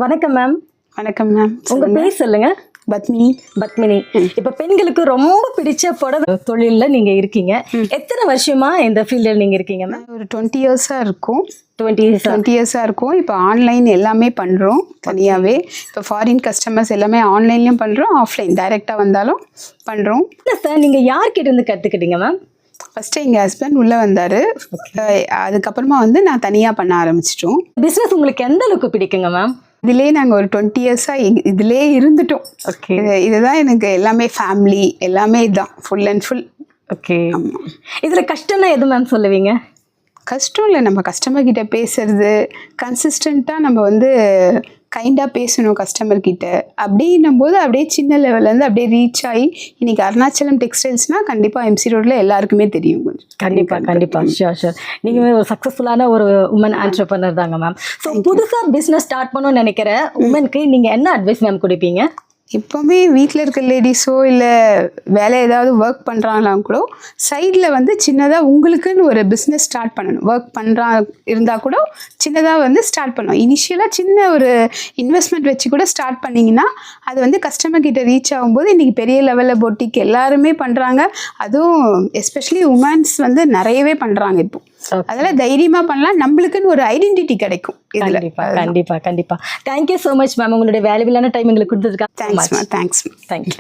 வணக்கம் மேம். வணக்கம் மேம். உங்க பேர் சொல்லுங்க. பத்மினி. பத்மினி. இப்ப பெண்களுக்கு ரொம்ப பிடிச்ச புடவை தொழில்ல நீங்க இருக்கீங்க. எத்தனை வருஷமா இந்த ஃபீல்ட்ல நீங்க இருக்கீங்க மேம்? ஒரு 20 இயர்ஸா இருக்கும். 20 இயர்ஸா இருக்கும். இப்போ ஆன்லைன் எல்லாமே பண்றோம் தனியாவே. இப்போ ஃபாரின் கஸ்டமர்ஸ் எல்லாமே ஆன்லைன்லயும் பண்றோம், ஆஃப்லைன் டைரக்டா வந்தாலும் பண்றோம். சார் நீங்க யார்கிட்ட இருந்து கத்துக்கிட்டீங்க மேம்? ஃபர்ஸ்ட் எங்க ஹஸ்பண்ட் உள்ள வந்தாரு. அதுக்கப்புறமா வந்து நான் தனியா பண்ண ஆரம்பிச்சிட்டோம். பிசினஸ் உங்களுக்கு எந்த அளவுக்கு பிடிக்குங்க மேம்? இதுலேயே நாங்கள் ஒரு 20 இயர்ஸா இதுலேயே இருந்துட்டோம். ஓகே. இதுதான் எனக்கு எல்லாமே ஃபேமிலி எல்லாமே இதுதான் ஃபுல் அண்ட் ஃபுல். ஓகே. இதுல கஷ்டம்னா எது மேம் சொல்லுவீங்க? கஷ்டம் இல்லை, நம்ம கஸ்டமர் கிட்ட பேசுறது கன்சிஸ்டண்ட்டாக நம்ம வந்து கைண்டாக பேசணும் கஸ்டமர் கிட்ட. அப்படின்னும் போது அப்படியே சின்ன லெவல்லேருந்து அப்படியே ரீச் ஆகி இன்னைக்கு அருணாச்சலம் டெக்ஸ்டைல்ஸ்னால் கண்டிப்பாக எம்சி ரோட்ல எல்லாருக்குமே தெரியும். கொஞ்சம் கண்டிப்பாக ஷியோர். நீங்கள் ஒரு சக்ஸஸ்ஃபுல்லான ஒரு உமன் ஆண்டர்பிரனர் தாங்க மேம். ஸோ புதுசாக பிஸ்னஸ் ஸ்டார்ட் பண்ணணும்னு நினைக்கிற உமனுக்கு நீங்கள் என்ன அட்வைஸ் மேம் கொடுப்பீங்க? இப்போவுமே வீட்டில் இருக்க லேடிஸோ இல்லை வேலை ஏதாவது ஒர்க் பண்ணுறாங்களாம் கூட சைடில் வந்து சின்னதாக உங்களுக்குன்னு ஒரு பிஸ்னஸ் ஸ்டார்ட் பண்ணணும். ஒர்க் இருந்தால் கூட சின்னதாக வந்து ஸ்டார்ட் பண்ணணும். இனிஷியலாக சின்ன ஒரு இன்வெஸ்ட்மெண்ட் வச்சு கூட ஸ்டார்ட் பண்ணிங்கன்னா அது வந்து கஸ்டமர் கிட்ட ரீச் ஆகும்போது இன்றைக்கி பெரிய லெவலில் பொட்டிக் எல்லாருமே பண்ணுறாங்க. அதுவும் எஸ்பெஷலி உமன்ஸ் வந்து நிறையவே பண்ணுறாங்க இப்போ. அதெல்லாம் தைரியமா பண்ணலாம், நம்மளுக்குன்னு ஒரு ஐடென்டிட்டி கிடைக்கும். கண்டிப்பா. Thank you so much ma'am. உங்களுடைய வேல்யூபிளான டைம் எங்களுக்கு கொடுத்ததுக்காக தேங்க்ஸ். தேங்க்யூ.